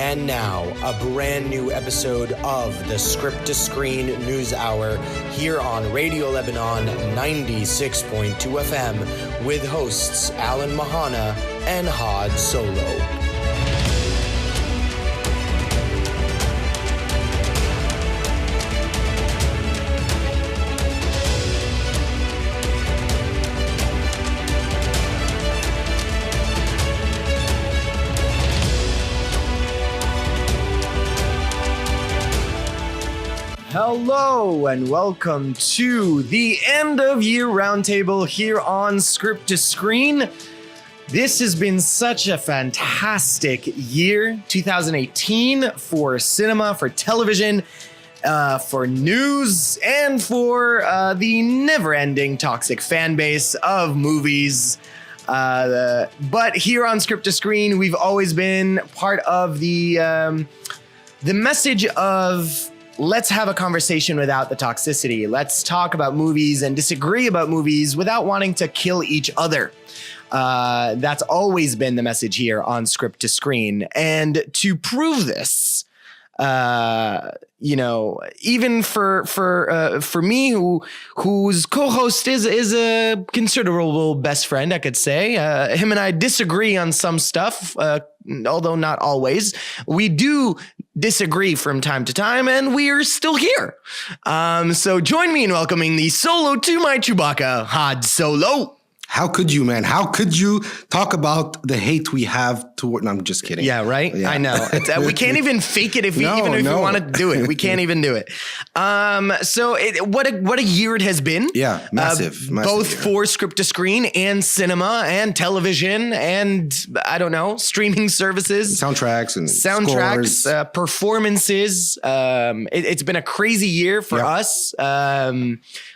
And now, a brand new episode of the Script to Screen News Hour here on Radio Lebanon 96.2 FM with hosts Alan Mahana and Had Solo. Hello and welcome to the end of year roundtable here on Script to Screen. This has been such a fantastic year, 2018, for cinema, for television, for news, and for the never-ending toxic fan base of movies. But here on Script to Screen, we've always been part of the message of let's have a conversation without the toxicity. Let's talk about movies and disagree about movies without wanting to kill each other. That's always been the message here on Script to Screen. And to prove this, even for me, whose co-host is a considerable best friend, I could say. Him and I disagree on some stuff, although not always. We do disagree from time to time, and we're still here. So join me in welcoming the Solo to my Chewbacca, Had Solo. How could you, man? How could you talk about the hate we have toward... No, I'm just kidding. Yeah, right? Yeah. I know. We can't even fake it if we want to do it. We can't even do it. What a year it has been. Yeah, massive both year. For Script to Screen and cinema and television and, I don't know, streaming services. Soundtracks, performances. It's been a crazy year for us.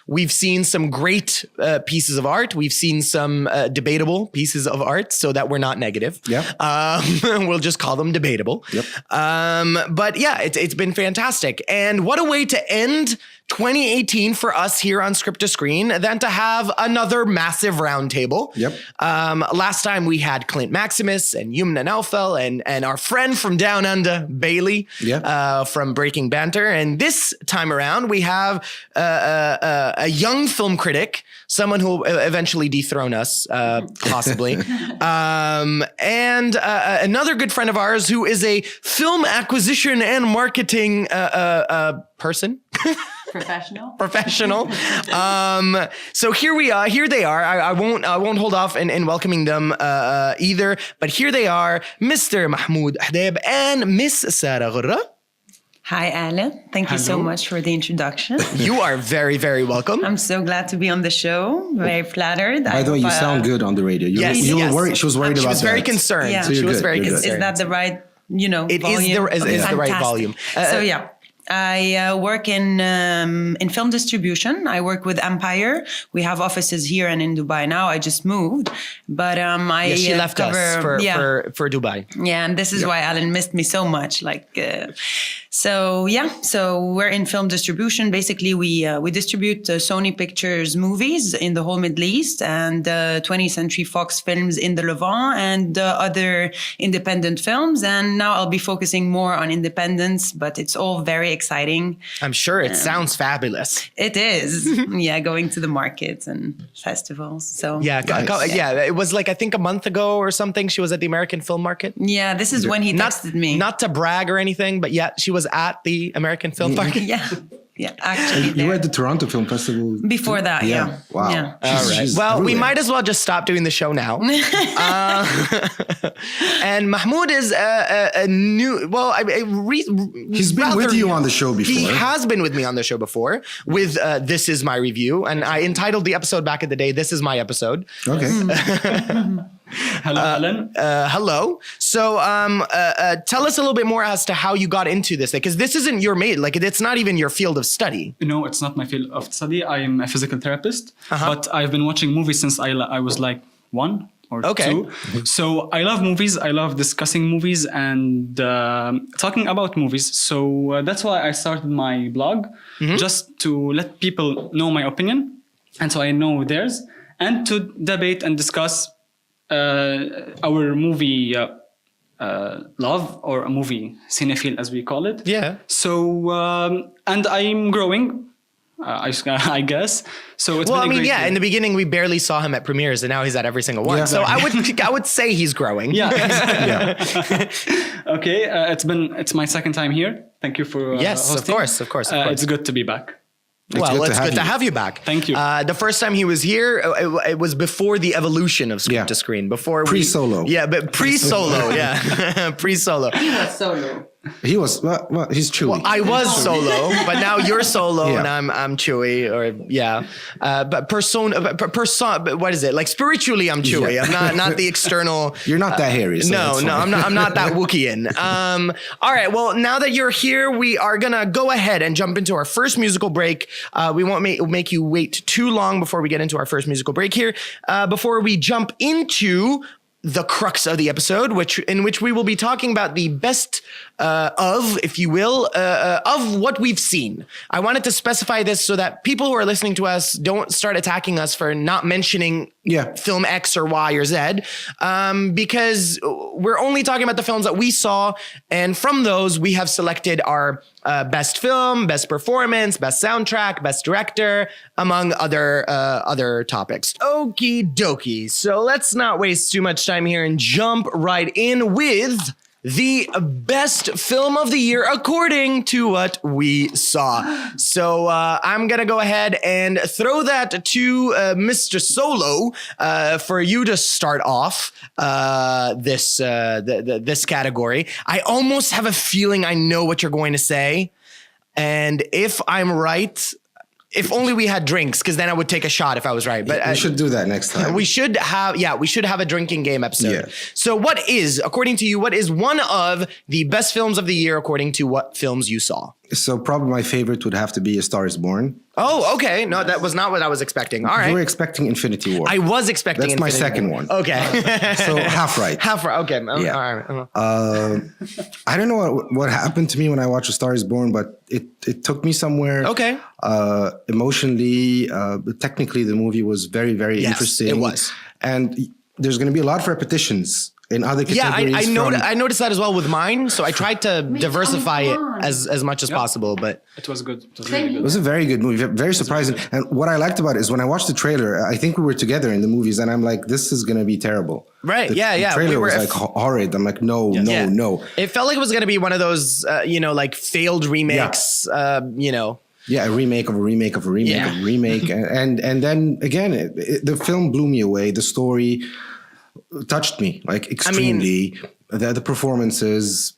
We've seen some great pieces of art. We've seen some debatable pieces of art, so that we're not negative. We'll just call them debatable. But yeah, it's been fantastic. And what a way to end 2018 for us here on Script to Screen than to have another massive roundtable. Last time we had Clint Maximus and Yumna Naufel and our friend from Down Under, Bailey, from Breaking Banter. And this time around, we have a young film critic, someone who will eventually dethrone us, possibly. And another good friend of ours who is a film acquisition and marketing person. Professional. So here we are. Here they are. I won't hold off in welcoming them either. But here they are, Mr. Mahmoud Hodeib and Miss Sara Ghorra. Hi, Alan. Thank you so much for the introduction. You are very, very welcome. I'm so glad to be on the show. Very flattered. By the way, you sound good on the radio. You were worried. She was worried about that. She was very concerned. Yeah. So she was very concerned. Is that the right, volume? It is the right volume. I work in film distribution. I work with Empire. We have offices here and in Dubai now. I just moved, but she left us for Dubai. Yeah, and this is why Alan missed me so much. So we're in film distribution. Basically, we distribute Sony Pictures movies in the whole Middle East and 20th Century Fox films in the Levant and other independent films. And now I'll be focusing more on independence, but it's all very exciting. I'm sure it sounds fabulous. It is. Going to the markets and festivals. So it was I think a month ago or something. She was at the American Film Market. Yeah, this is when he texted me. Not to brag or anything, but she was at the American Film Market. Yeah, actually. You were at the Toronto Film Festival before that. Yeah. Wow. Yeah. All right. Well, we might as well just stop doing the show now. And Mahmoud is a new. Well, he's been with you on the show before. He has been with me on the show before with This Is My Review, and I entitled the episode back in the day, "This Is My Episode." Okay. Hello, Alan. Hello. So tell us a little bit more as to how you got into this, because this isn't your it's not even your field of study. No, it's not my field of study. I am a physical therapist, but I've been watching movies since I was one or two. So I love movies. I love discussing movies and talking about movies. So that's why I started my blog, just to let people know my opinion, and so I know theirs, and to debate and discuss our movie love, or a movie cinephile as we call it. Yeah. So and I'm growing. I guess. So it's well, been I a mean, great yeah. year. In the beginning, we barely saw him at premieres, and now he's at every single one. Yeah. So I would say he's growing. Yeah. Yeah. Okay. It's my second time here. Thank you for Yes, hosting. of course. It's good to be back. Well, it's good to you. have you back. Thank you. The first time he was here, it was before the evolution of screen to screen. Before Pre-solo. Yeah, but pre-solo. Yeah, pre-solo. He was solo. He was, well, he's Chewy. Well, I was solo, but now you're solo, Yeah. and I'm Chewy, or yeah. But what is it? Like spiritually, I'm Chewy. Yeah. I'm not the external. You're not that hairy. So No, that's no, fine. I'm not that Wookiean. All right, well, now that you're here, we are gonna go ahead and jump into our first musical break. We won't make you wait too long before we get into our first musical break here. Before we jump into the crux of the episode, in which we will be talking about the best if you will, of what we've seen. I wanted to specify this so that people who are listening to us don't start attacking us for not mentioning film X or Y or Z, because we're only talking about the films that we saw, and from those we have selected our best film, best performance, best soundtrack, best director, among other topics. Okie dokie. So let's not waste too much time here and jump right in with the best film of the year according to what we saw. So I'm gonna go ahead and throw that to Mr. Solo for you to start off this category. I almost have a feeling I know what you're going to say, and if I'm right, if only we had drinks, because then I would take a shot if I was right. But we should do that next time. we should have a drinking game episode. Yeah. So according to you, what is one of the best films of the year according to what films you saw? So probably my favorite would have to be A Star Is Born. Oh, okay. No, that was not what I was expecting. All right. You were expecting Infinity War. I was expecting That's my Infinity second War. one. Okay. So half right. Half right. Okay. Yeah. All right. I don't know what happened to me when I watched A Star Is Born, but it took me somewhere. Okay. Emotionally, technically, the movie was very, very interesting. It was. And there's going to be a lot of repetitions in other categories. I noticed that as well with mine. So I tried to diversify it as much as possible, but it was good. It was really good. It was a very good movie, very surprising. And what I liked about it is when I watched the trailer, I think we were together in the movies, and I'm like, this is going to be terrible. Right. The trailer was like horrid. I'm like, no. It felt like it was going to be one of those, like failed remakes. Yeah, a remake of a remake of a remake of a remake, and then again, the film blew me away. The story touched me like extremely. The performances.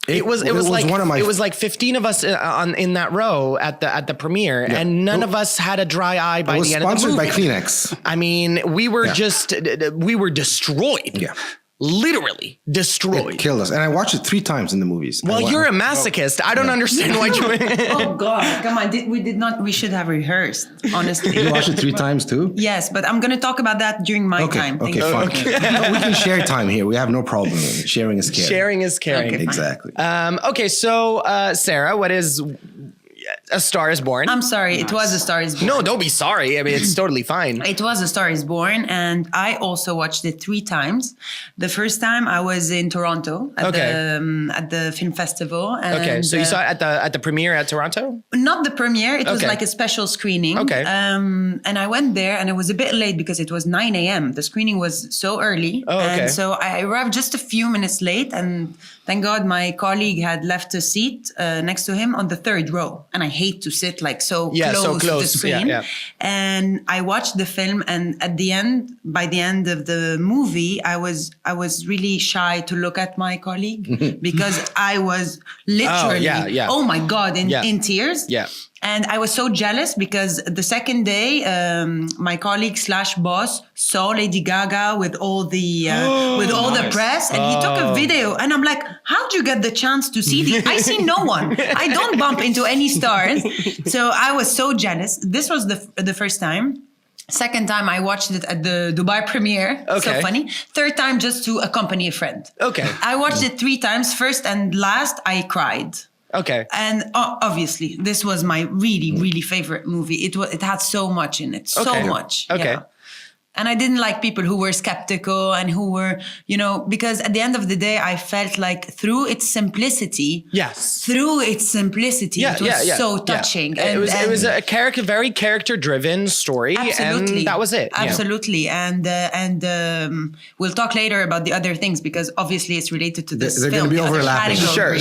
It was like 15 of us in that row at the premiere, and none of us had a dry eye by the end of the movie. Sponsored by Kleenex. I mean, we were destroyed. Yeah. Literally destroyed. It killed us. And I watched it 3 times in the movies. Well, you're a masochist. I don't understand why you... Oh, God. Come on. We should have rehearsed, honestly. You watched it 3 times too? Yes, but I'm going to talk about that during my time. Okay, fine. No, we can share time here. We have no problem. Sharing is caring. Sharing is caring. Okay, exactly. Okay, so Sarah, what is... A Star Is Born? I'm sorry. It was A Star Is Born. No, don't be sorry. I mean, it's totally fine. It was A Star Is Born, and I also watched it 3 times. The first time I was in Toronto at the film festival. And, so you saw it at the premiere at Toronto? Not the premiere. It was like a special screening. Okay. And I went there, and it was a bit late because it was 9 a.m. The screening was so early. Oh, okay. And so I arrived just a few minutes late, and thank God my colleague had left a seat next to him on the 3rd row. And I hate to sit like so close to the screen. Yeah. And I watched the film, and by the end of the movie, I was really shy to look at my colleague because I was literally, oh my God, in tears. Yeah. And I was so jealous because the second day, my colleague / boss saw Lady Gaga with all the press, and he took a video. And I'm like, how'd you get the chance to see these? I see no one. I don't bump into any stars. So I was so jealous. This was the first time. Second time I watched it at the Dubai premiere. Okay. So funny. Third time just to accompany a friend. Okay. I watched it 3 times. First and last, I cried. Okay. And obviously, this was my really, really favorite movie. It had so much in it. So much. Okay. Yeah. And I didn't like people who were skeptical and who were, you know, because at the end of the day, I felt like through its simplicity, it was so touching. Yeah. It was a very character-driven story, absolutely. and that was it. Absolutely, and we'll talk later about the other things because obviously it's related to this. They're going to be overlapping. Sure.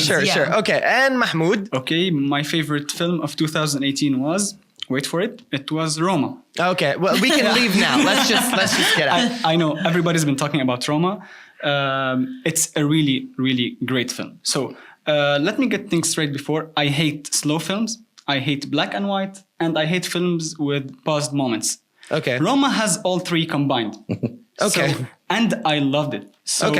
Okay, and Mahmoud. Okay, my favorite film of 2018 was. Wait for it. It was Roma. Okay, well, we can leave now. Let's just get out. I know everybody's been talking about Roma. It's a really, really great film. So let me get things straight before. I hate slow films. I hate black and white. And I hate films with paused moments. Okay. Roma has all three combined. Okay. And I loved it. So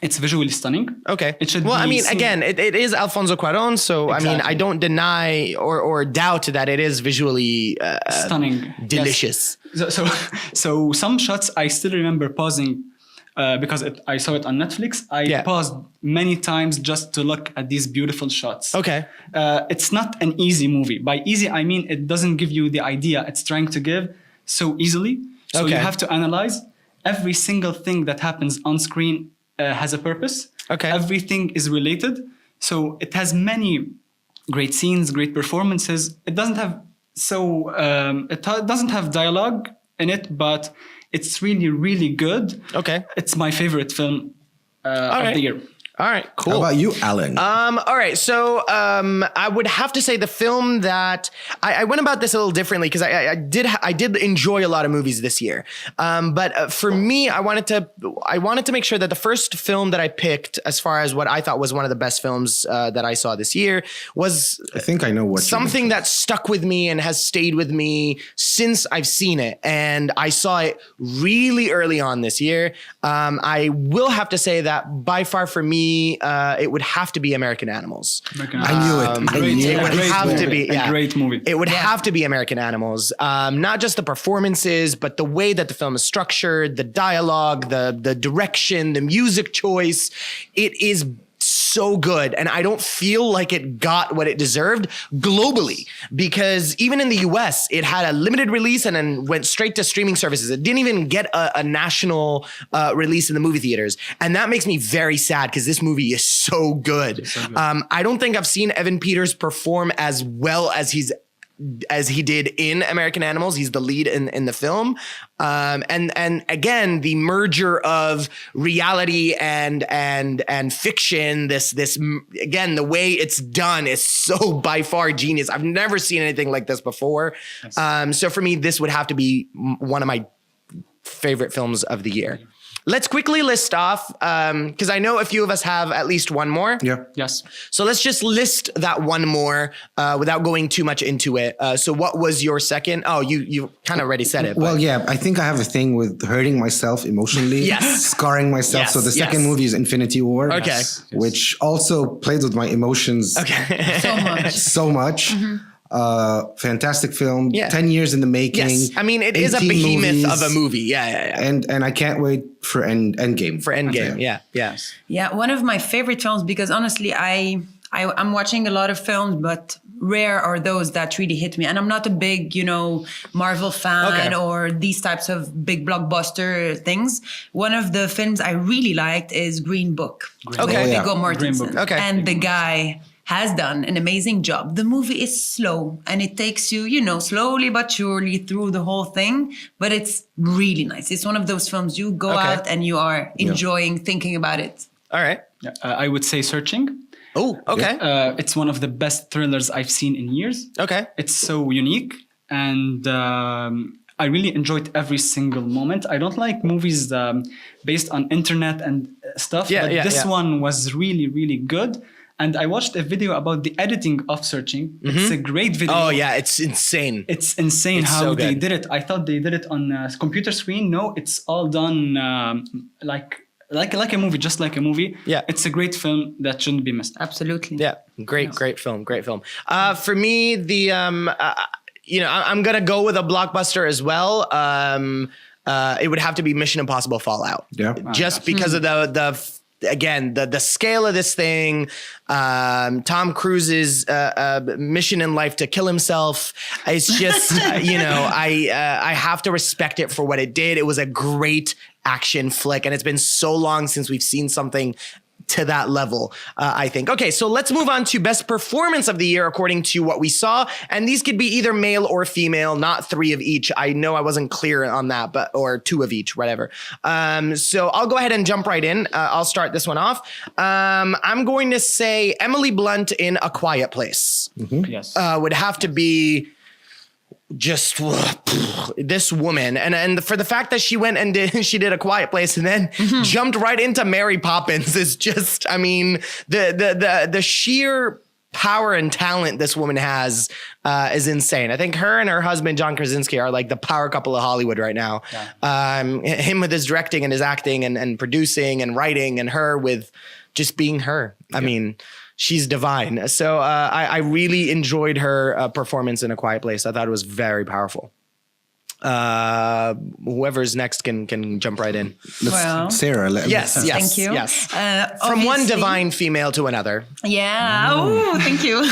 it's visually stunning. Okay. It should well, be I mean, seen. Again, it is Alfonso Cuarón, so Exactly. I mean, I don't deny or doubt that it is visually stunning, delicious. Yes. So some shots I still remember pausing because I saw it on Netflix. I paused many times just to look at these beautiful shots. Okay. It's not an easy movie. By easy, I mean it doesn't give you the idea it's trying to give so easily. So you have to analyze every single thing that happens on screen. Has a purpose. Okay. Everything is related. So it has many great scenes, great performances. It doesn't have doesn't have dialogue in it, but it's really, really good. Okay. It's my favorite film of the year. All right, cool. How about you, Alan? All right, so I would have to say the film that I went about this a little differently because I did enjoy a lot of movies this year. But for me, I wanted to make sure that the first film that I picked, as far as what I thought was one of the best films that I saw this year, was I think I know what something that stuck with me and has stayed with me since I've seen it, and I saw it really early on this year. I will have to say that by far for me. It would have to be American Animals. I knew it. It would have to be a great movie. It would have to be American Animals. Not just the performances, but the way that the film is structured, the dialogue, the direction, the music choice. It is so good, and I don't feel like it got what it deserved globally, because even in the US it had a limited release and then went straight to streaming services. It didn't even get a national release in the movie theaters, and that makes me very sad because this movie is so good. I don't think I've seen Evan Peters perform as well as he did in American Animals. He's the lead in the film. And again, the merger of reality and fiction, this again, the way it's done is so by far genius. I've never seen anything like this before. Yes. So for me, this would have to be one of my favorite films of the year. Let's quickly list off, because I know a few of us have at least one more. Yeah. Yes. So let's just list that one more without going too much into it. So what was your second? Oh, you kind of already said it. Well, yeah, I think I have a thing with hurting myself emotionally. Yes. Scarring myself. Yes, So the second movie is Infinity War. Okay. Yes. Which also played with my emotions so much. Mm-hmm. Fantastic film. 10 years in the making. Yes. I mean, it is a behemoth movies, of a movie. Yeah. And I can't wait for Endgame. For Endgame. Yeah. Yeah, one of my favorite films, because honestly, I'm watching a lot of films, but rare are those that really hit me. And I'm not a big, Marvel fan or these types of big blockbuster things. One of the films I really liked is Green Book. With Viggo Mortensen. Okay. And the guy has done an amazing job. The movie is slow and it takes you, slowly but surely through the whole thing, but it's really nice. It's one of those films you go out and you are enjoying thinking about it. All right. Yeah, I would say Searching. Oh, okay. It's one of the best thrillers I've seen in years. Okay. It's so unique, and I really enjoyed every single moment. I don't like movies based on internet and stuff, but this one was really, really good. And I watched a video about the editing of Searching. Mm-hmm. It's a great video. Oh yeah, it's insane. It's insane how they did it. I thought they did it on a computer screen. No, it's all done like a movie, just like a movie. Yeah, it's a great film that shouldn't be missed. Absolutely. Yeah, great film. For me, the I'm gonna go with a blockbuster as well. It would have to be Mission Impossible Fallout. Yeah, just because of the again, the scale of this thing, Tom Cruise's mission in life to kill himself. It's just, I have to respect it for what it did. It was a great action flick, and it's been so long since we've seen something to that level, I think. Okay, so let's move on to best performance of the year according to what we saw. And these could be either male or female, not 3 of each. I know I wasn't clear on that, or 2 of each, whatever. So I'll go ahead and jump right in. I'll start this one off. I'm going to say Emily Blunt in A Quiet Place. Yes. Would have to be just this woman, and for the fact that she went and did A Quiet Place and then jumped right into Mary Poppins is just, I mean, the sheer power and talent this woman has is insane. I think her and her husband John Krasinski are like the power couple of Hollywood right now. Him with his directing and his acting and producing and writing, and her with just being her. I mean, she's divine. So I really enjoyed her performance in A Quiet Place. I thought it was very powerful. Whoever's next can jump right in. Sarah. Yes. Thank you. Yes. From one divine female to another. Yeah. Oh, thank you.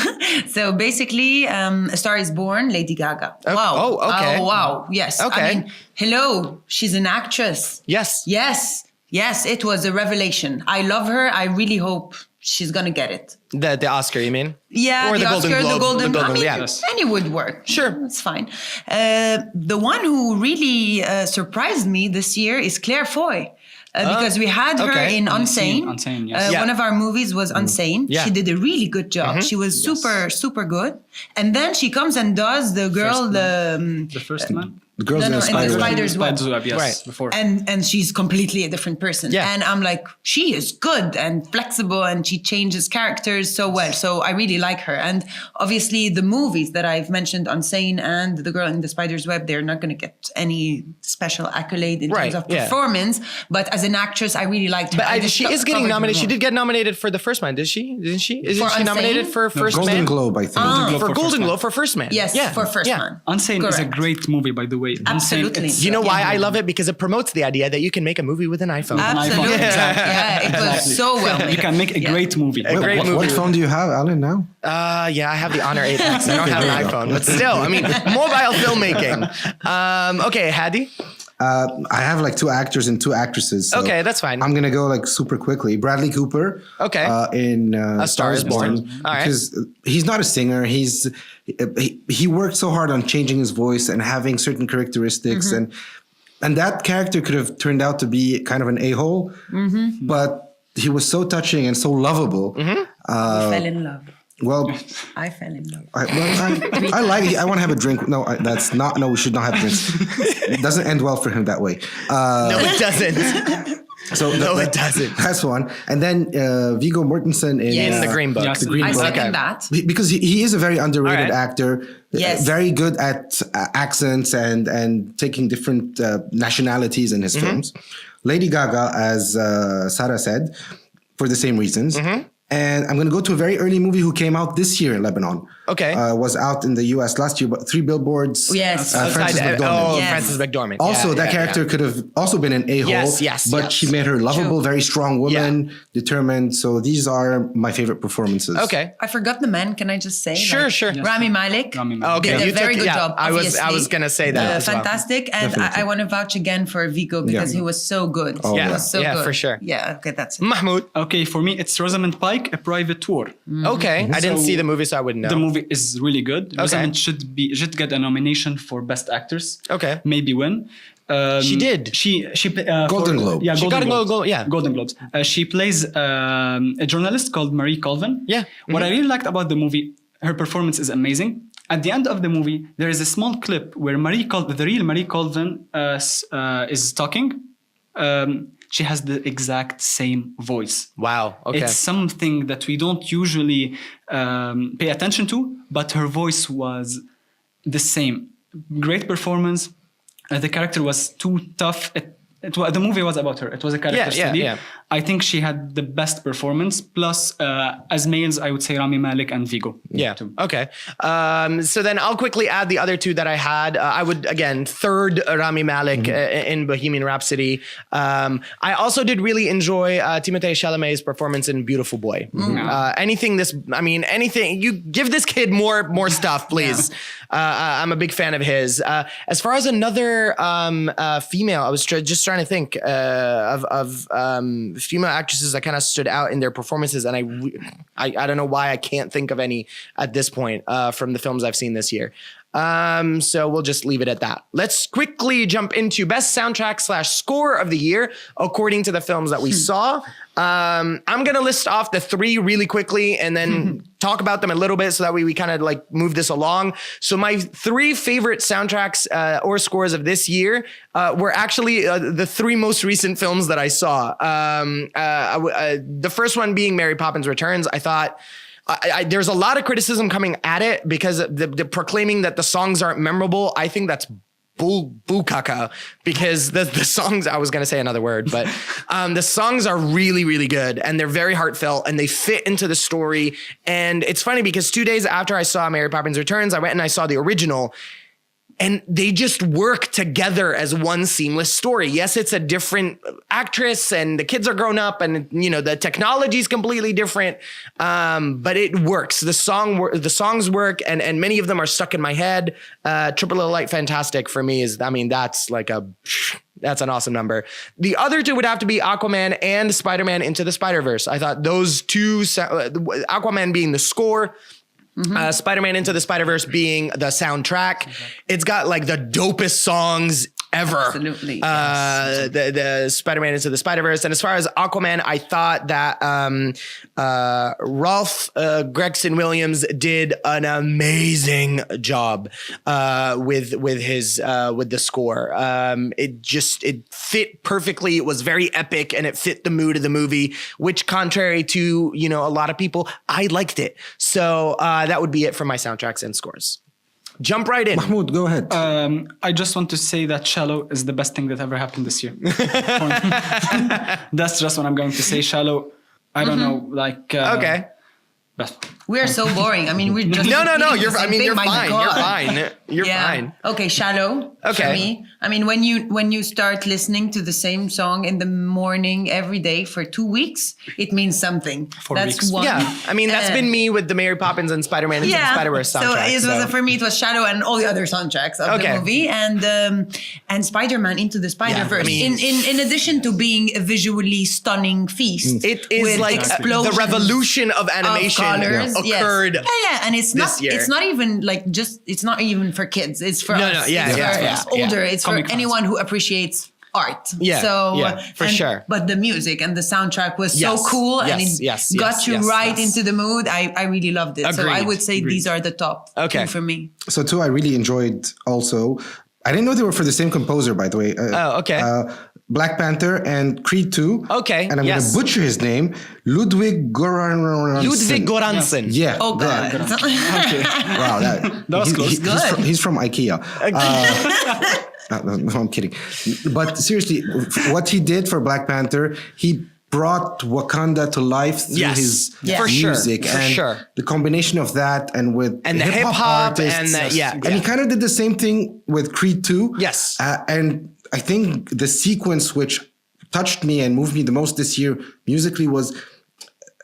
So basically, A Star Is Born, Lady Gaga. Wow. Oh, okay. Oh, wow. Yes. Okay. I mean, hello. She's an actress. Yes. Yes. It was a revelation. I love her. I really hope she's gonna get it. The Oscar, you mean? Yeah, or the Oscar, the Golden. I mean, yeah. any would work. Sure, it's fine. The one who really surprised me this year is Claire Foy. Because we had her in Unsane. Unsane, yes. One of our movies was Unsane. Yeah. She did a really good job. She was super good. And then she comes and does the girl, the first man. The girls in the Spider's Web. Yes, right. Before. And she's completely a different person. Yeah. And I'm like, she is good and flexible and she changes characters so well. So I really like her. And obviously the movies that I've mentioned, Unsane and The Girl in the Spider's Web, they're not going to get any special accolade in terms of performance. But as an actress, I really liked her. But she is getting nominated. She did get nominated for The First Man, did she? Isn't she? Isn't she nominated for First Man? Golden Globe, I think. For Golden Globe for First Man. Yes, for First Man. Unsane is a great movie, by the way. Absolutely. You know why I love it? Because it promotes the idea that you can make a movie with an iPhone. Absolutely. Yeah, it was so well made. You can make a great movie. What phone do you have, Alan, now? Yeah, I have the Honor 8X. I don't have an iPhone, but still, I mean, mobile filmmaking. Okay, Hadi? I have like 2 actors and 2 actresses. So okay, that's fine. I'm going to go like super quickly. Bradley Cooper. Okay. In A Star Is Born. All right. Because he's not a singer. He worked so hard on changing his voice and having certain characteristics. And that character could have turned out to be kind of an a-hole. But he was so touching and so lovable. I fell in love. Well, I fell in love. I like it. I want to have a drink. No, that's not. No, we should not have drinks. It doesn't end well for him that way. No, it doesn't. So no, it doesn't. That's one. And then Viggo Mortensen in The Green Book. Yes, The Green I Book. second that. Because he is a very underrated All right. actor. Yes. Very good at accents and taking different nationalities in his films. Lady Gaga, as Sara said, for the same reasons. And I'm going to go to a very early movie who came out this year in Lebanon. Okay. Was out in the US last year, but 3 Billboards. Yes. Frances McDormand. Yes. Frances McDormand. Also, that character could have also been an a-hole. Yes, but she made her lovable, very strong woman, determined. So these are my favorite performances. Okay. I forgot the man. Can I just say? Sure. Yes. Rami Malek. Okay. Did a very good job. I was going to say that as well. Fantastic. And I want to vouch again for Viggo because he was so good. Oh, He was so good. for sure. Yeah. Okay. That's it. Mahmoud. Okay, for me, it's Rosamund Pike, A Private Tour. Okay. I didn't So see the movie, so I wouldn't know. The movie is really good. Rosamund should get a nomination for Best Actress. Okay. Maybe win. She did. She Golden Globe. Yeah, She Golden got a Globes. Golden Globes. She plays a journalist called Marie Colvin. Yeah. What I really liked about the movie, her performance is amazing. At the end of the movie, there is a small clip where the real Marie Colvin is talking. She has the exact same voice. Wow. Okay. It's something that we don't usually pay attention to, but her voice was the same. Great performance. The character was too tough. the movie was about her. It was a character study. Yeah. I think she had the best performance. Plus, as males, I would say Rami Malek and Vigo. Yeah. Too. Okay. So then I'll quickly add the other two that I had. I would, again, third Rami Malek in Bohemian Rhapsody. I also did really enjoy Timothée Chalamet's performance in Beautiful Boy. Anything, you give this kid more stuff, please. I'm a big fan of his. As far as another female, I was just trying to think of female actresses that kind of stood out in their performances, and I don't know why I can't think of any at this point from the films I've seen this year. So we'll just leave it at that. Let's quickly jump into best soundtrack / score of the year according to the films that we saw. I'm going to list off the three really quickly and then talk about them a little bit so that we kind of like move this along. So my three favorite soundtracks or scores of this year were actually the three most recent films that I saw. The first one being Mary Poppins Returns. I thought there's a lot of criticism coming at it because the proclaiming that the songs aren't memorable. I think that's boo caca, because the songs, I was going to say another word, but the songs are really, really good and they're very heartfelt and they fit into the story. And it's funny because 2 days after I saw Mary Poppins Returns, I went and I saw the original. And they just work together as one seamless story. Yes, it's a different actress and the kids are grown up and, the technology is completely different. But it works. The songs work and many of them are stuck in my head. Triple Little Light Fantastic for me that's an awesome number. The other two would have to be Aquaman and Spiderman Into the Spiderverse. I thought those two, Aquaman being the score, Spider-Man Into the Spider-Verse being the soundtrack. It's got like the dopest songs ever. Absolutely. The Spider-Man Into the Spider-Verse. And as far as Aquaman, I thought that Ralph Gregson Williams did an amazing job with the score. It fit perfectly. It was very epic and it fit the mood of the movie, which contrary to, a lot of people, I liked it. So that would be it for my soundtracks and scores. Jump right in. Mahmoud, go ahead. I just want to say that Shallow is the best thing that ever happened this year. That's just what I'm going to say. Shallow, I don't know, okay. Best. We are so boring. We're just no. You're fine. You're fine. You're fine. Okay, Shallow. Okay. For me, when you start listening to the same song in the morning every day for 2 weeks, it means something. 4 That's weeks. one. Yeah, that's been me with the Mary Poppins and Spider-Man Into the Spider-Verse soundtrack. For me, it was Shadow and all the other soundtracks of the movie, and Spider-Man Into the Spiderverse. In addition to being a visually stunning feast, it is like the revolution of animation occurred. Yeah, and it's not. year. It's not even it's not even for kids. It's for us. It's for older. It's for anyone who appreciates art. For sure. But the music and the soundtrack was so cool, and it got you into the mood. I really loved it. So I would say these are the top two for me. So two I really enjoyed also. I didn't know they were for the same composer, by the way. Okay. Black Panther and Creed 2. Okay. And I'm going to butcher his name. Ludwig Göransson. Yeah. Oh, God. Okay. Wow. That was close. He's from IKEA. No, I'm kidding. But seriously, what he did for Black Panther, he brought Wakanda to life through his music. For sure. The combination of that and the hip hop and and he kind of did the same thing with Creed 2. Yes. And I think the sequence which touched me and moved me the most this year musically was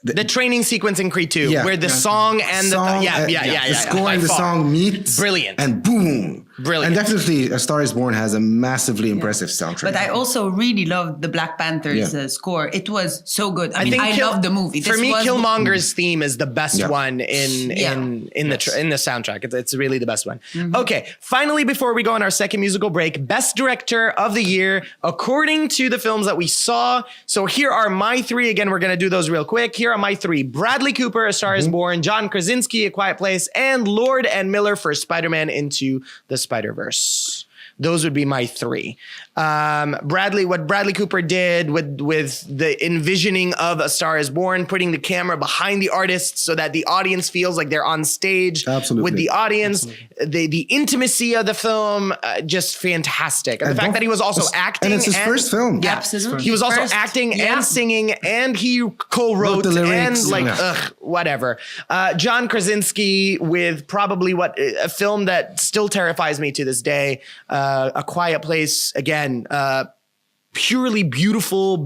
the training sequence in Creed 2, where the song and the score and the song meet. Brilliant. And boom. Brilliant. And definitely A Star is Born has a massively impressive soundtrack. But I also really loved the Black Panther's score. It was so good. I love the movie. For me, Killmonger's theme is the best one in the soundtrack. It's really the best one. Mm-hmm. Okay, finally, before we go on our second musical break, best director of the year according to the films that we saw. So here are my three. Again, we're going to do those real quick. Here are my three: Bradley Cooper, A Star is Born; John Krasinski, A Quiet Place; and Lord and Miller for Spider-Man Into the Spider-Verse. Those would be my three. What Bradley Cooper did with the envisioning of A Star Is Born, putting the camera behind the artists so that the audience feels like they're on stage with the audience. The intimacy of the film, just fantastic. And the fact that he was also acting. And it's his first film. Yeah, absolutely. He was also acting and singing, and he co-wrote the lyrics, and whatever. John Krasinski with probably a film that still terrifies me to this day, A Quiet Place. Again, purely beautiful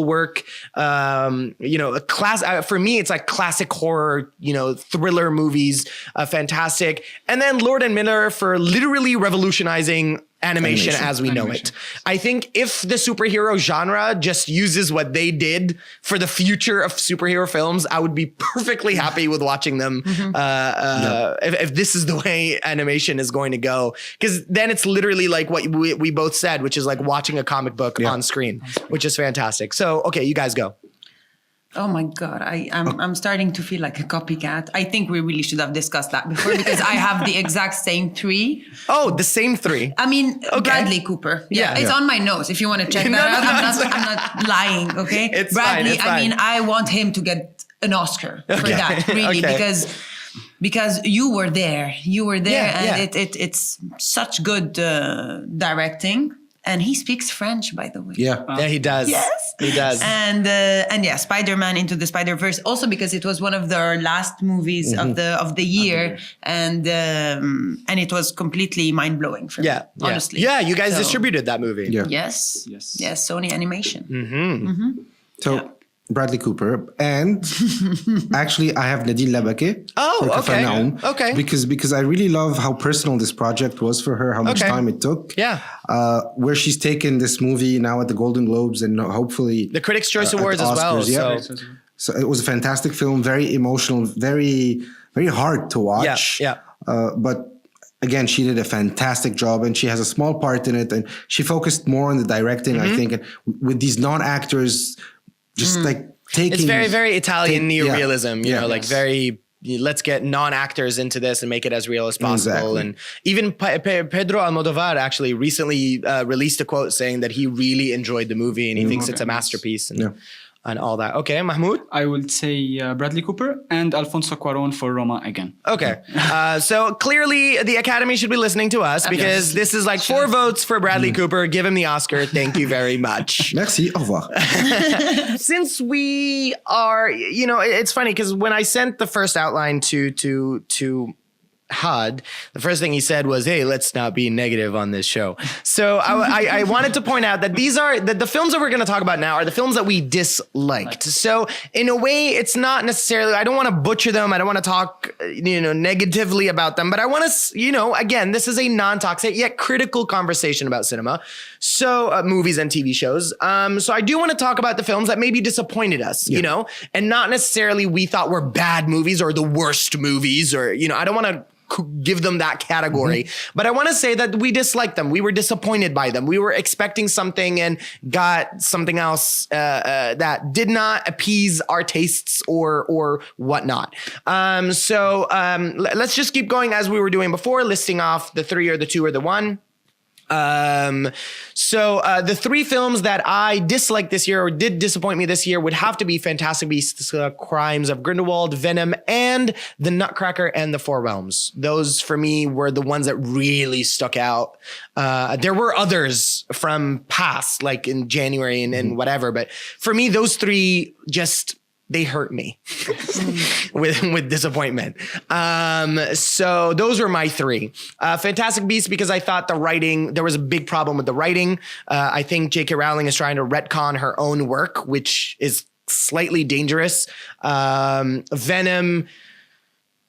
work. A class for me, it's like classic horror, thriller movies, fantastic. And then Lord and Miller for literally revolutionizing animation as we know it. I think if the superhero genre just uses what they did for the future of superhero films, I would be perfectly happy with watching them. If this is the way animation is going to go, because then it's literally like what we both said, which is like watching a comic book on screen, which is fantastic. So, okay, you guys go. Oh my God, I'm starting to feel like a copycat. I think we really should have discussed that before because I have the exact same 3. Oh, the same 3. I mean, Bradley Cooper. Yeah, it's on my notes if you want to check that out. I'm not lying, okay? It's Bradley, fine. I mean, I want him to get an Oscar for that, really, because you were there. And it's such good directing. And he speaks French, by the way. Yeah, he does. Yes, he does. And Spider-Man Into the Spiderverse, also because it was one of their last movies of the year, and it was completely mind blowing for me. Honestly. Yeah, you guys distributed that movie. Yeah. Yes. Sony Animation. So Bradley Cooper, and actually I have Nadine Labake. Okay. Because I really love how personal this project was for her, how much time it took. Yeah. Where she's taken this movie now at the Golden Globes and hopefully the Critics' Choice Awards as well. So it was a fantastic film, very emotional, very, very hard to watch. Yeah. But again, she did a fantastic job, and she has a small part in it, and she focused more on the directing, I think, and with these non-actors. Just like taking... It's very, very Italian neorealism, very... Let's get non-actors into this and make it as real as possible. And even Pedro Almodovar actually recently released a quote saying that he really enjoyed the movie and he thinks it's a masterpiece and all that. Okay, Mahmoud? I would say Bradley Cooper and Alfonso Cuarón for Roma again. Okay. So clearly the Academy should be listening to us because this is like 4 votes for Bradley Cooper. Give him the Oscar. Thank you very much. Merci. Au revoir. Since we are, it's funny because when I sent the first outline to Had, the first thing he said was, "Hey, let's not be negative on this show." So I wanted to point out that these are the films that we're going to talk about now are the films that we disliked. So in a way, it's not necessarily, I don't want to butcher them. I don't want to talk, negatively about them, but I want to, again, this is a non-toxic yet critical conversation about cinema. So movies and TV shows. So I do want to talk about the films that maybe disappointed us, and not necessarily we thought were bad movies or the worst movies or, I don't want to give them that category. But I want to say that we disliked them. We were disappointed by them. We were expecting something and got something else that did not appease our tastes or whatnot. So let's just keep going as we were doing before, listing off the 3 or the 2 or the 1. So the 3 films that I disliked this year or did disappoint me this year would have to be Fantastic Beasts, Crimes of Grindelwald, Venom, and The Nutcracker and the Four Realms. Those for me were the ones that really stuck out. There were others from past, like in January and whatever, but for me, those 3 just... they hurt me with disappointment. So those were my 3. Fantastic Beasts, because I thought there was a big problem with the writing. I think J.K. Rowling is trying to retcon her own work, which is slightly dangerous. Venom,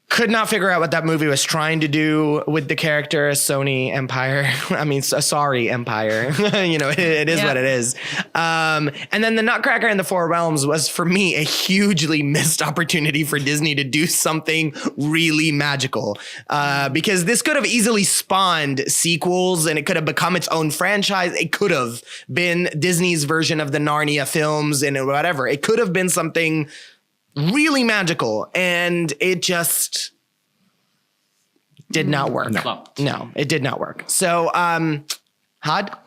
could not figure out what that movie was trying to do with the character Sony Empire. I mean, sorry, Empire. It is what it is. And then The Nutcracker and the Four Realms was, for me, a hugely missed opportunity for Disney to do something really magical. Because this could have easily spawned sequels and it could have become its own franchise. It could have been Disney's version of the Narnia films and whatever. It could have been something really magical, and it just did not work. No, it did not work. So, Had?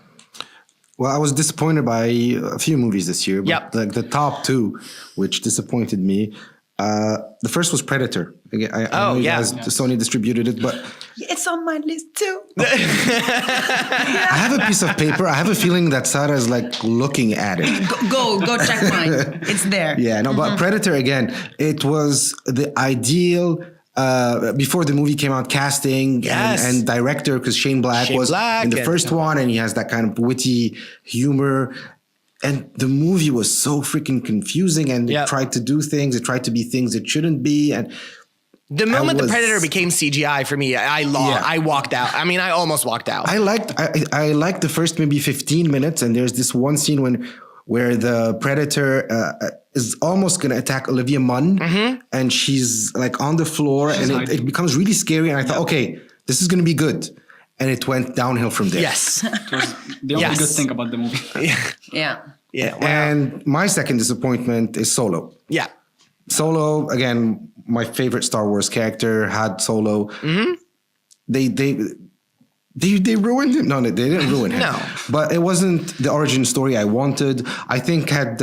Well, I was disappointed by a few movies this year. But like the top two, which disappointed me. The first was Predator. Again, I know you guys, Sony distributed it, but it's on my list too. I have a piece of paper. I have a feeling that Sara is like looking at it. Go check mine. It's there. Yeah, no, but Predator again. It was the ideal. Before the movie came out, casting and director, because Shane Black was in the first one, and he has that kind of witty humor. And the movie was so freaking confusing, and it tried to do things. It tried to be things it shouldn't be. And the moment the Predator became CGI for me, I walked out. I mean, I almost walked out. I liked the first maybe 15 minutes, and there's this one scene where the Predator is almost going to attack Olivia Munn, and she's like on the floor, and it becomes really scary. And I thought, okay, this is going to be good. And it went downhill from there. Yes. It was the only good thing about the movie. Yeah. Wow. And my second disappointment is Solo. Yeah. Solo, again, my favorite Star Wars character, had Solo. They ruined him. No, they didn't ruin him. No. But it wasn't the origin story I wanted. I think had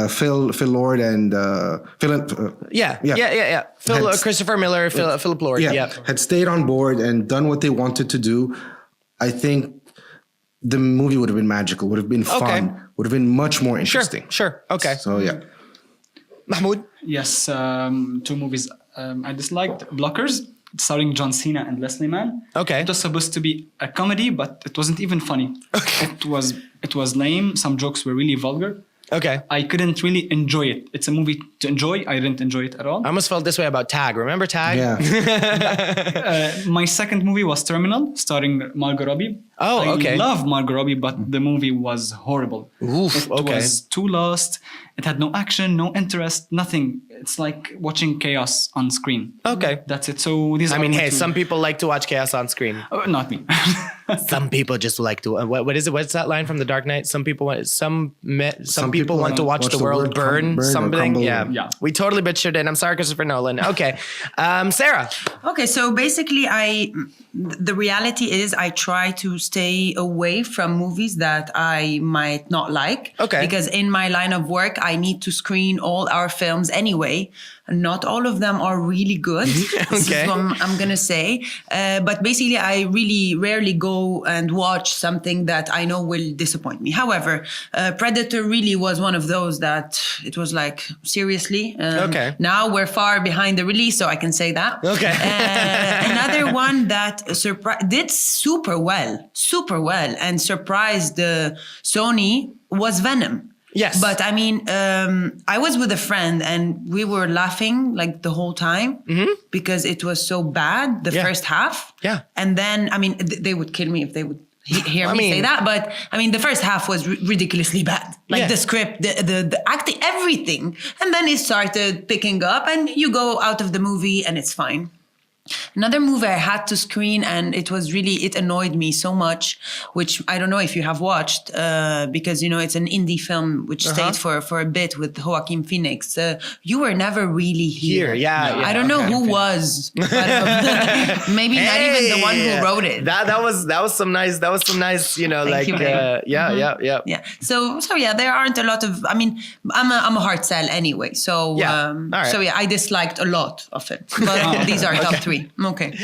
Phil Lord and Philip. Christopher Miller, Philip Lord. Had stayed on board and done what they wanted to do. I think the movie would have been magical. Would have been fun. Would have been much more interesting. Sure. Okay. So yeah. Mahmoud? Yes, two movies I disliked. Blockers, starring John Cena and Leslie Mann. Okay. It was supposed to be a comedy, but it wasn't even funny. Okay. It was lame. Some jokes were really vulgar. Okay. I couldn't really enjoy it. It's a movie to enjoy. I didn't enjoy it at all. I almost felt this way about Tag. Remember Tag? Yeah. My second movie was Terminal, starring Margot Robbie. Oh, okay. I love Margot Robbie, but the movie was horrible. Oof, it was too lost. It had no action, no interest, nothing. It's like watching chaos on screen. Okay. That's it. So these some people like to watch chaos on screen. Not me. Some people just like to. What is it? What's that line from The Dark Knight? Some people want. Some people want to watch the world burn. Something. Yeah. We totally butchered it. I'm sorry, Christopher Nolan. Okay. Sarah. Okay. So basically, the reality is I try to stay away from movies that I might not like. Okay. Because in my line of work, I need to screen all our films anyway. Not all of them are really good. Okay. So I'm going to say. But basically, I really rarely go and watch something that I know will disappoint me. However, Predator really was one of those that it was like, seriously? Okay. Now we're far behind the release, so I can say that. Okay. Another one that did super well, and surprised Sony was Venom. Yes. But I mean, I was with a friend and we were laughing like the whole time because it was so bad, the first half. Yeah. And then, I mean, they would kill me if they would hear me say that. But I mean, the first half was ridiculously bad. Like the script, the acting, everything. And then it started picking up and you go out of the movie and it's fine. Another movie I had to screen and it annoyed me so much, which I don't know if you have watched, because, it's an indie film which stayed for a bit with Joaquin Phoenix. You Were Never Really Here. Yeah. I don't know who was, but maybe not even the one who wrote it. That was some nice, Thank you, yeah. So yeah, there aren't a lot of, I mean, I'm a hard sell anyway. So, I disliked a lot of it, but these are top three. Okay.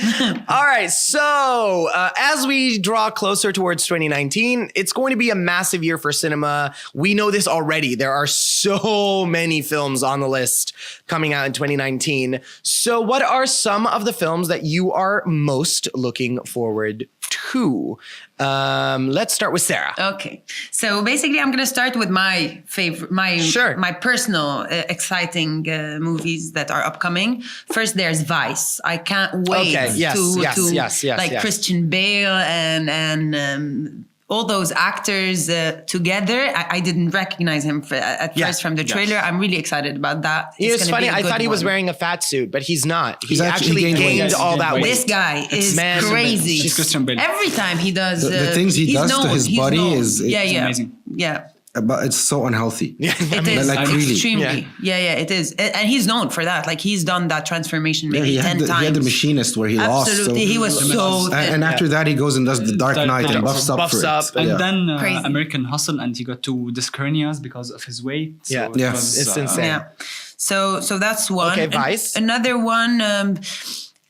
All right. So as we draw closer towards 2019, it's going to be a massive year for cinema. We know this already. There are so many films on the list coming out in 2019. So what are some of the films that you are most looking forward to? Let's start with Sarah. Okay. So basically, I'm going to start with my favorite, my personal exciting movies that are upcoming. First, there's Vice. I can't wait to Christian Bale and all those actors together. I didn't recognize him first from the trailer. I'm really excited about that. It's funny. I thought he was wearing a fat suit, but he's not. He actually gained all that weight. This guy is crazy. She's Christian Bale. Every time he does the things he does to his body is amazing. Yeah. but it's so unhealthy. Yeah, It is like really. extremely. Yeah, it is. And he's known for that. Like he's done that transformation maybe 10 times. He had the Machinist where he lost. Absolutely. He was so thin. And after that, he goes and does the Dark Knight and buffs up for it. And then Crazy. American Hustle, and he got 2 disc hernias because of his weight. So Yeah. it was, It's insane. Yeah. So that's one. Okay, And Vice. another one.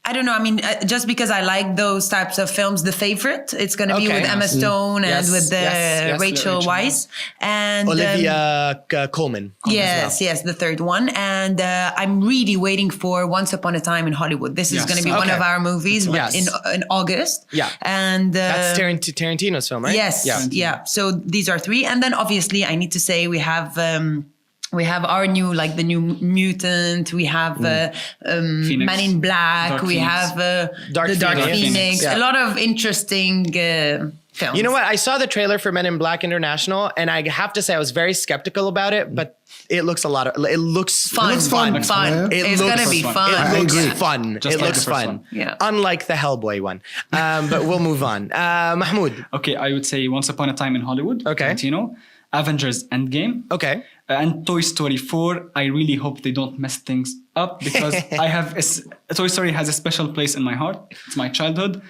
I don't know. I mean, just because I like those types of films, The Favorite, it's going to be Okay. with Emma Stone and Yes, with yes, Rachel Weisz and Olivia Colman. Yes, the third one. And I'm really waiting for Once Upon a Time in Hollywood. This is Yes. going to be one Okay. of our movies Yes. in August. Yeah. And That's Tarantino's film, right? yes, yeah. So these are 3. And then obviously I need to say we have our new, like the new Mutant. We have Man in Black. Dark we Phoenix. have Dark the Dark Phoenix. Phoenix. Yeah. A lot of interesting films. You know what? I saw the trailer for Men in Black International, and I have to say I was very skeptical about it, but it looks it looks Fun. It looks fun. Yeah. It's looks going to be fun. fun. It looks agree. fun. Just It like looks the first fun. one. Yeah. Unlike the Hellboy one. But we'll move on. Mahmoud. Okay, I would say Once Upon a Time in Hollywood. Okay. Tarantino. Avengers Endgame. Okay. And Toy Story 4. I really hope they don't mess things up because Toy Story has a special place in my heart. It's my childhood.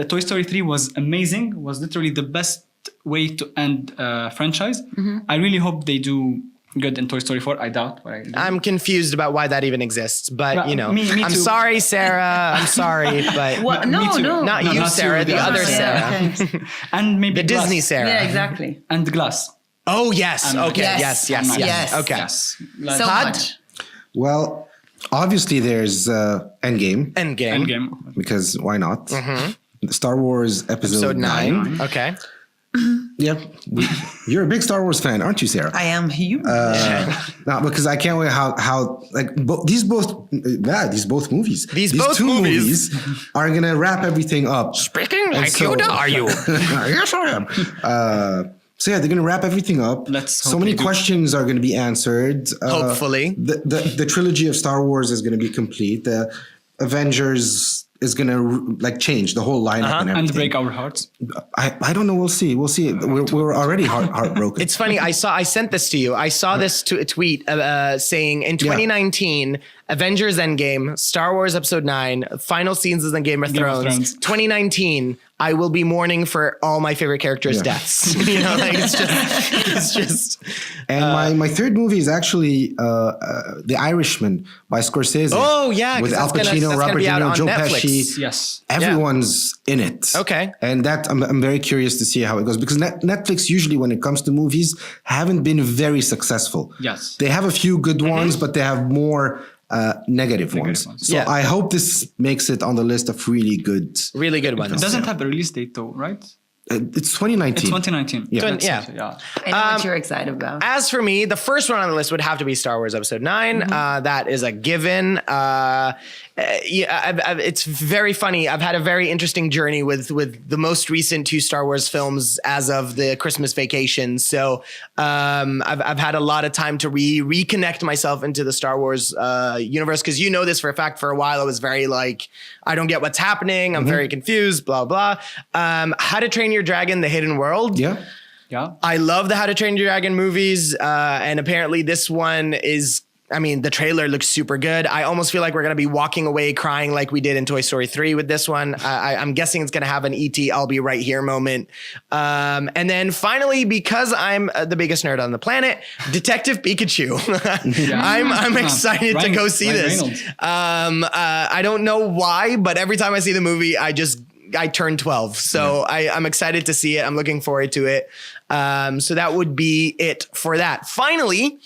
Toy Story 3 was amazing. Was literally the best way to end a franchise. I really hope they do good in Toy Story 4. I doubt. But I do. I'm confused about why that even exists, but Well, you know, me I'm too. sorry, Sarah. I'm sorry, but What? Me No, too. no. not No, you, not Sarah. you, The the other other Sarah. Okay. And maybe The Glass. Disney Sarah. Yeah, exactly. And Glass. Oh yes. And Okay. Yes. Yes. Yes. Okay. Yes. Like So Hot? much. Well, obviously there's Endgame, Endgame. Endgame. because why not? Star Wars Episode 9. Okay. Yeah, you're a big Star Wars fan, aren't you, Sarah? I am huge. No, because I can't wait how like these both movies. These two both movies. are gonna wrap everything up. Speaking like so- Yoda, are you? Yes, I am. So yeah, they're gonna wrap everything up. Let's so hope many they do. questions are gonna be answered. Hopefully. the trilogy of Star Wars is gonna be complete. The Avengers is gonna like change the whole lineup and everything. And break our hearts. I don't know. We'll see. We're already heartbroken. It's funny. I sent this to you. I saw this tweet saying in 2019, Avengers Endgame, Star Wars Episode 9, final scenes of Game of Thrones. 2019, I will be mourning for all my favorite characters' deaths. You know, like it's just. And my third movie is actually The Irishman by Scorsese. Oh yeah, with 'cause Al that's Pacino, gonna Robert be out De Niro, on Joe Netflix. Pesci. Yes. Everyone's in it. Okay. And that I'm very curious to see how it goes because Netflix usually when it comes to movies haven't been very successful. Yes. They have a few good ones, but they have more negative ones. ones. So Yeah. I hope this makes it on the list of really good. Really good ones. It doesn't have a release date though, right? It's 2019. It's 2019. Yeah. That's Yeah. it, yeah. I know what you're excited about. As for me, the first one on the list would have to be Star Wars Episode 9. That is a given. It's very funny. I've had a very interesting journey with the most recent 2 Star Wars films as of the Christmas vacation. So I've had a lot of time to reconnect myself into the Star Wars universe because you know this for a fact. For a while, I was very like, I don't get what's happening. I'm very confused. Blah blah. How to Train Your Dragon: The Hidden World. Yeah. Yeah. I love the How to Train Your Dragon movies, and apparently this one is. I mean, the trailer looks super good. I almost feel like we're going to be walking away crying like we did in Toy Story 3 with this one. I'm guessing it's going to have an E.T. I'll be right here moment. And then finally, because I'm the biggest nerd on the planet, Detective Pikachu. I'm excited to go see this. I don't know why, but every time I see the movie, I turned 12. So I'm excited to see it. I'm looking forward to it. So that would be it for that. Finally,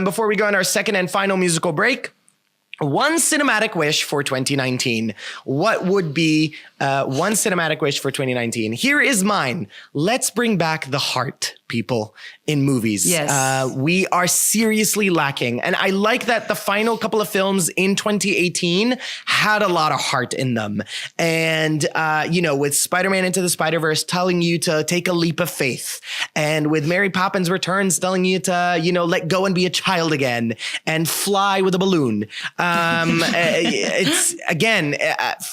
before we go on our second and final musical break, one cinematic wish for 2019. What would be one cinematic wish for 2019? Here is mine. Let's bring back the heart, people, in movies. Yes. We are seriously lacking. And I like that the final couple of films in 2018 had a lot of heart in them. And, with Spiderman Into the Spiderverse telling you to take a leap of faith. And with Mary Poppins Returns telling you to, let go and be a child again and fly with a balloon. It's again,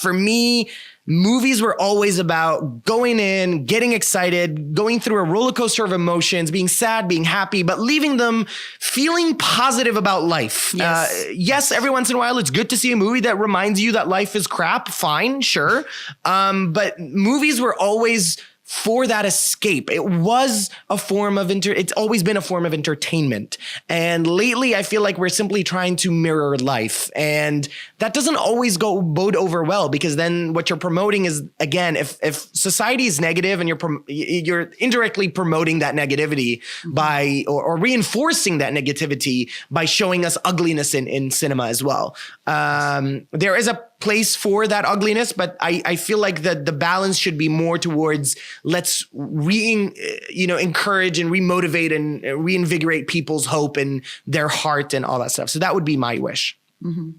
for me, movies were always about going in, getting excited, going through a roller coaster of emotions, being sad, being happy, but leaving them feeling positive about life. Yes, every once in a while, it's good to see a movie that reminds you that life is crap. Fine, sure. But movies were always for that escape. It was a form of it's always been a form of entertainment. And lately I feel like we're simply trying to mirror life. And that doesn't always bode over well, because then what you're promoting is, again, if society is negative and you're indirectly promoting that negativity by, or reinforcing that negativity by showing us ugliness in cinema as well. There is a place for that ugliness, but I feel like the balance should be more towards let's encourage and remotivate and reinvigorate people's hope and their heart and all that stuff. So that would be my wish. Mm-hmm.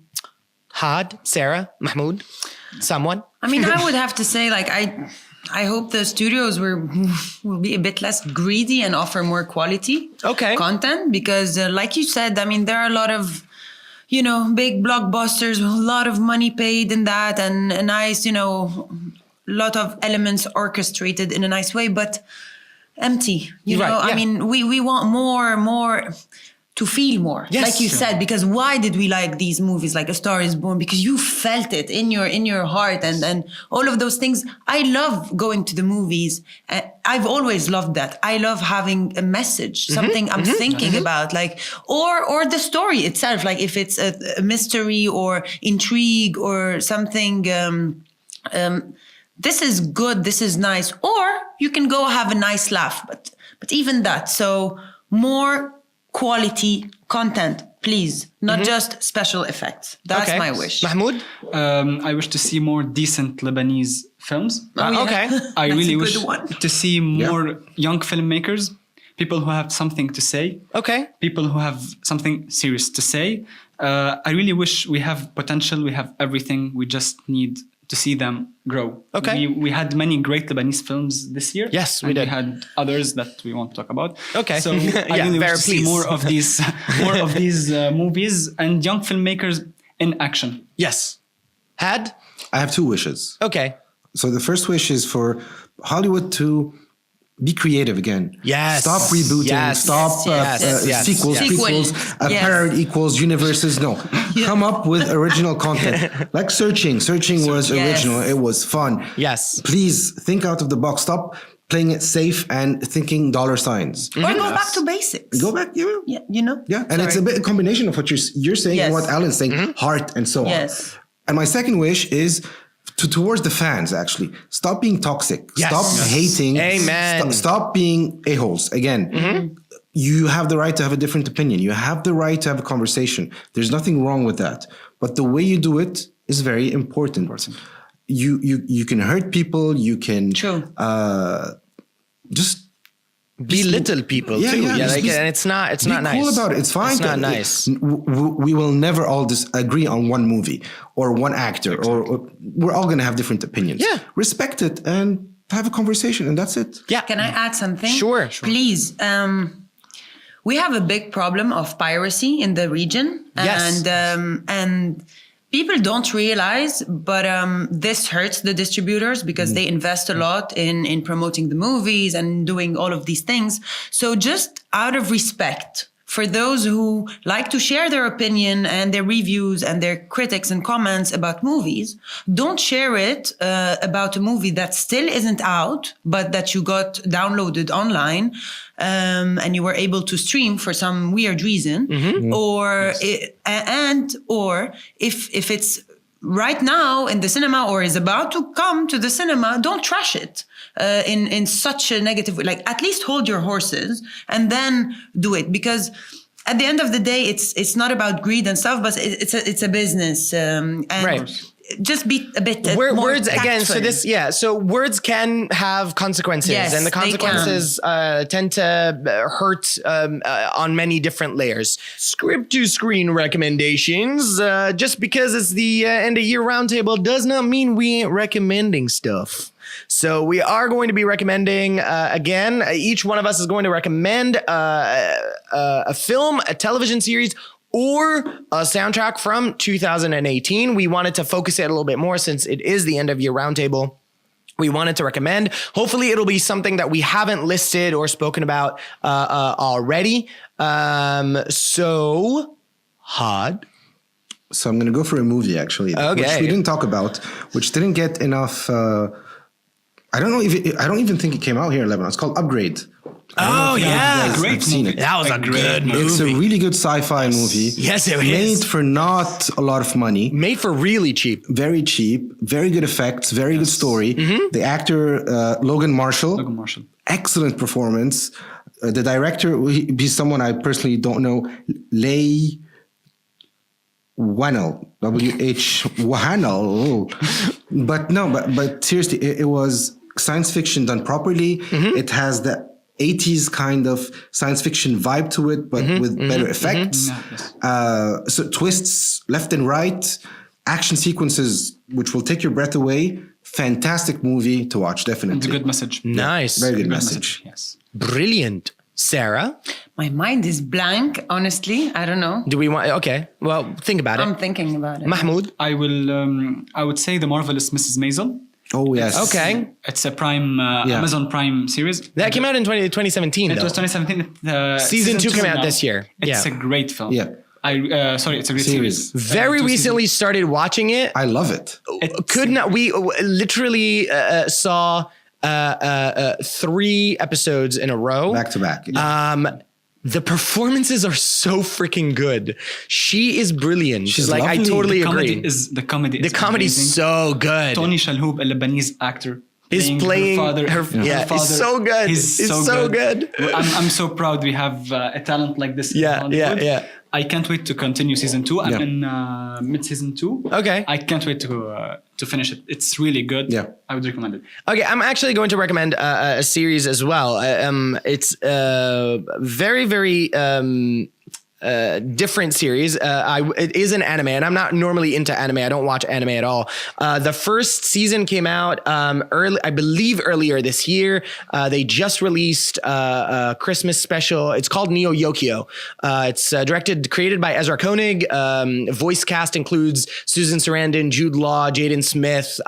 Had, Sara, Mahmoud, someone? I mean, I would have to say, like, I hope the studios will be a bit less greedy and offer more quality content, because like you said, I mean, there are a lot of big blockbusters with a lot of money paid in that, and a nice, lot of elements orchestrated in a nice way, but empty. I mean, we want more to feel more, like you said, because why did we like these movies like A Star Is Born? Because you felt it in your heart and all of those things. I love going to the movies. I've always loved that. I love having a message, something I'm thinking about, like, or the story itself, like if it's a mystery or intrigue or something, this is good, this is nice, or you can go have a nice laugh, but even that. So more quality content, please, not just special effects. That's my wish. Mahmoud? I wish to see more decent Lebanese films. I really wish to see more young filmmakers, people who have something to say. People who have something serious to say. I really wish we have potential, we have everything, we just need to see them grow. We had many great Lebanese films this year. Yes, we did. We had others that we won't talk about. So I really wish to see more of these movies and young filmmakers in action. Yes. Had? I have two wishes. So the first wish is for Hollywood to be creative again. Stop rebooting. Stop sequels, prequels, parent equals, universes. No. Come up with original content. Like Searching. Searching was original. It was fun. Please think out of the box. Stop playing it safe and thinking dollar signs. Or go back to basics. Go back, and it's a bit a combination of what you're saying and what Alan's saying, heart and so on. And my second wish is towards the fans, actually. Stop being toxic. Stop hating. Amen. Stop being a-holes. Again, you have the right to have a different opinion. You have the right to have a conversation. There's nothing wrong with that. But the way you do it is very important. You can hurt people. You can just belittle people too. And it's not nice. Cool about it. It's fine. It's not nice. We will never all disagree on one movie or one actor, or we're all going to have different opinions. Respect it and have a conversation, and that's it. Can I add something? Sure. Please. We have a big problem of piracy in the region, and people don't realize, but this hurts the distributors because they invest a lot in promoting the movies and doing all of these things. So just out of respect for those who like to share their opinion and their reviews and their critics and comments about movies, don't share it about a movie that still isn't out, but that you got downloaded online and you were able to stream for some weird reason, or if it's right now in the cinema or is about to come to the cinema, don't trash it in such a negative way. Like, at least hold your horses and then do it, because at the end of the day, it's not about greed and stuff, but it's a business. And just be a bit more words tactful. again. So so words can have consequences, and the consequences tend to hurt on many different layers. Script to screen recommendations. Just because it's the end of year roundtable does not mean we ain't recommending stuff. So we are going to be recommending, again, each one of us is going to recommend a film, a television series, or a soundtrack from 2018. We wanted to focus it a little bit more since it is the end of year roundtable. We wanted to recommend. Hopefully it'll be something that we haven't listed or spoken about already. So, Hod. So I'm going to go for a movie, actually, which we didn't talk about, which didn't get enough. I don't even think it came out here in Lebanon. It's called Upgrade. Oh yeah, great movie. That was a good movie. It's a really good sci-fi movie. Yes, it Made is. for not a lot of money. Made for really cheap. Very cheap. Very good effects. Very good story. The actor Logan Marshall. Excellent performance. The director, he's someone I personally don't know. Leigh Whannell. W.H. Whannell. But seriously, it was science fiction done properly. It has the 80s kind of science fiction vibe to it, but with better effects. So twists left and right, action sequences which will take your breath away. Fantastic movie to watch, definitely. It's a good message. Nice. Very good message. Yes. Brilliant. Sarah? My mind is blank, honestly. I don't know. Do we want... Okay. Well, think about it. I'm thinking about it. Mahmoud? I would say The Marvelous Mrs. Maisle. Oh, yes. Okay. It's a Prime, Amazon Prime series. That came out in 2017, It though. was 2017. Season 2 came out now. this year. It's a great film. Yeah. It's a great series. Very recently started watching it. I love it. We literally saw 3 episodes in a row. Back to back. The performances are so freaking good. She is brilliant. She's like, lovely. I totally The agree. comedy The comedy's amazing. so good. Tony Shalhoub, a Lebanese actor, is playing her father. It's so good. He's it's so good. I'm so proud we have a talent like this. in Hollywood. Yeah. I can't wait to continue season 2. I'm in mid-season 2. Okay. I can't wait to finish it. It's really good. Yeah. I would recommend it. Okay, I'm actually going to recommend a series as well. It's very, very different series. It is an anime, and I'm not normally into anime. I don't watch anime at all. The first season came out earlier this year. They just released a Christmas special. It's called Yokio. It's created by Ezra Koenig. Voice cast includes Susan Sarandon, Jude Law, Jaden Smith.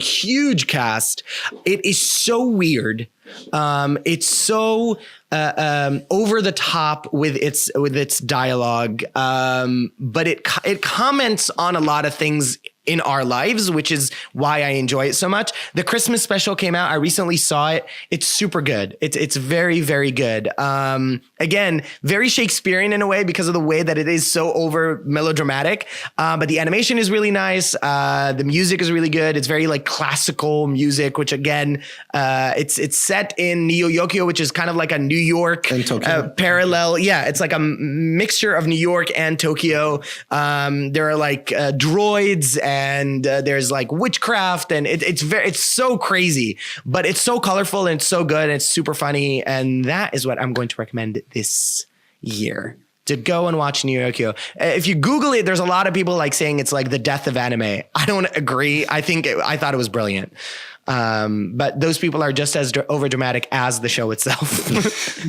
Huge cast. It is so weird. It's so over the top with its dialogue, but it comments on a lot of things in our lives, which is why I enjoy it so much. The Christmas special came out. I recently saw it. It's super good. It's very, very good. Again, very Shakespearean in a way because of the way that it is so over melodramatic. But the animation is really nice. The music is really good. It's very like classical music, which again, it's set in Yokio, which is kind of like a New York and Tokyo. Parallel. Yeah, it's like a mixture of New York and Tokyo. There are like droids and there's like witchcraft, and it's so crazy, but it's so colorful and it's so good and it's super funny, and that is what I'm going to recommend this year. To go and watch Yokio. If you Google it, there's a lot of people like saying it's like the death of anime. I don't agree. I thought it was brilliant. But those people are just as over dramatic as the show itself.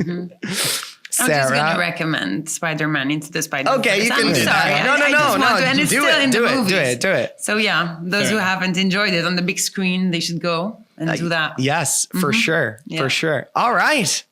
I'm just going to recommend Spiderman Into the Spiderverse. Okay, you can I'm do sorry. that. No. And it's still in the movies. Do it. So yeah, those who haven't enjoyed it on the big screen, they should go and do that. Yes, for sure. Yeah. For sure. All right.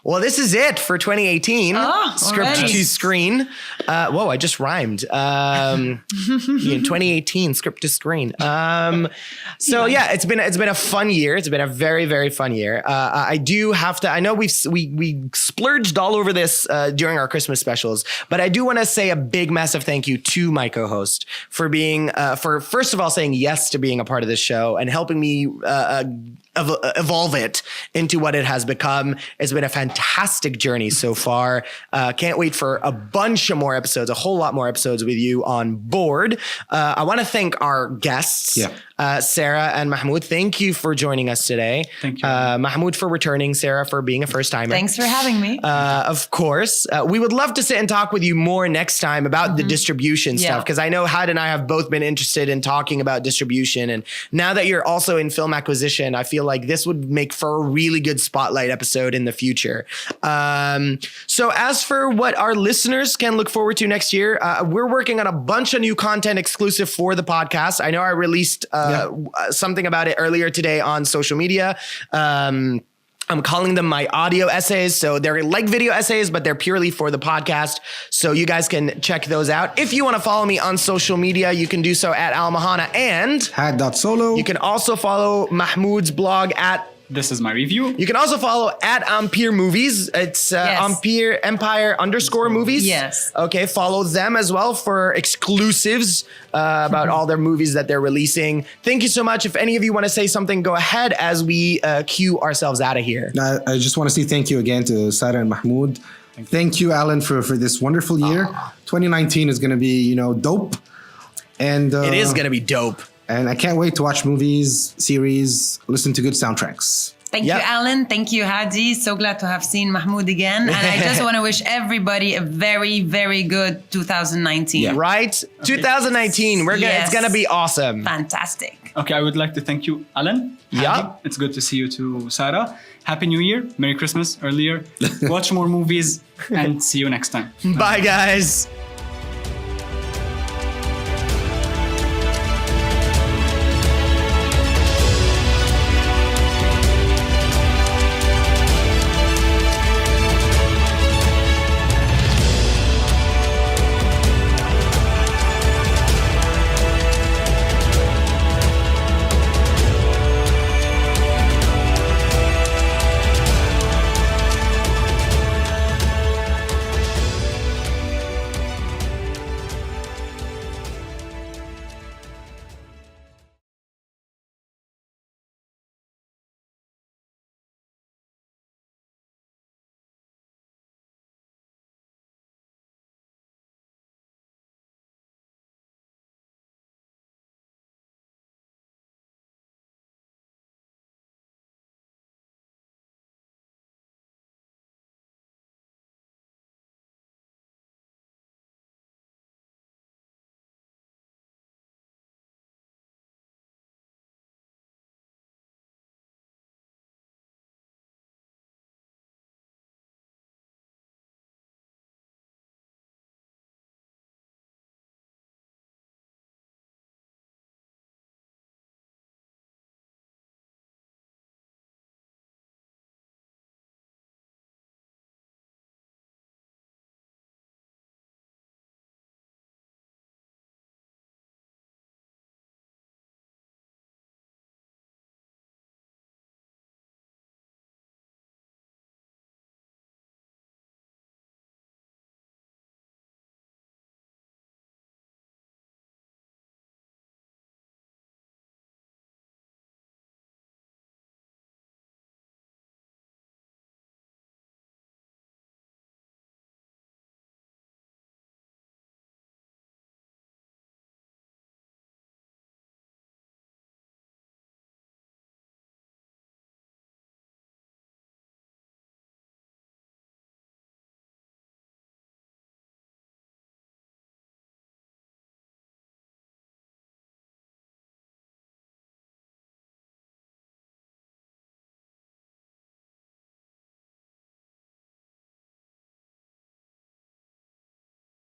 Well, this is it for 2018. Script to screen. Whoa, I just rhymed. 2018 script to screen. So yeah, it's been a fun year. It's been a very, very fun year. I do have to. I know we splurged all over this during our Christmas specials, but I do want to say a big, massive thank you to my co-host for being for first of all saying yes to being a part of this show and helping me evolve it into what it has become. It's been a fantastic journey so far. Can't wait for a bunch of more episodes, a whole lot more episodes with you on board. I want to thank our guests, Sara and Mahmoud. Thank you for joining us today. Thank you. Mahmoud for returning, Sara for being a first timer. Thanks for having me. Of course. We would love to sit and talk with you more next time about the distribution stuff, because I know Had and I have both been interested in talking about distribution. And now that you're also in film acquisition, I feel feel like this would make for a really good spotlight episode in the future. So as for what our listeners can look forward to next year, we're working on a bunch of new content exclusive for the podcast. I know I released something about it earlier today on social media. I'm calling them my audio essays. So they're like video essays, but they're purely for the podcast. So you guys can check those out. If you want to follow me on social media, you can do so at Almahana and Had.solo. You can also follow Mahmoud's blog at This Is My Review. You can also follow at Empire Movies. It's Empire_movies. Yes. Okay, follow them as well for exclusives about all their movies that they're releasing. Thank you so much. If any of you want to say something, go ahead as we cue ourselves out of here. I just want to say thank you again to Sara and Mahmoud. Thank you, Alan, for this wonderful year. 2019 is going to be, dope. And it is going to be dope. And I can't wait to watch movies, series, listen to good soundtracks. Thank you, Alan. Thank you, Hadi. So glad to have seen Mahmoud again. And I just want to wish everybody a very, very good 2019. Yeah. Right? Okay. 2019. It's going to be awesome. Fantastic. Okay, I would like to thank you, Alan. Yeah. It's good to see you too, Sara. Happy New Year. Merry Christmas earlier. Watch more movies and see you next time. Bye guys.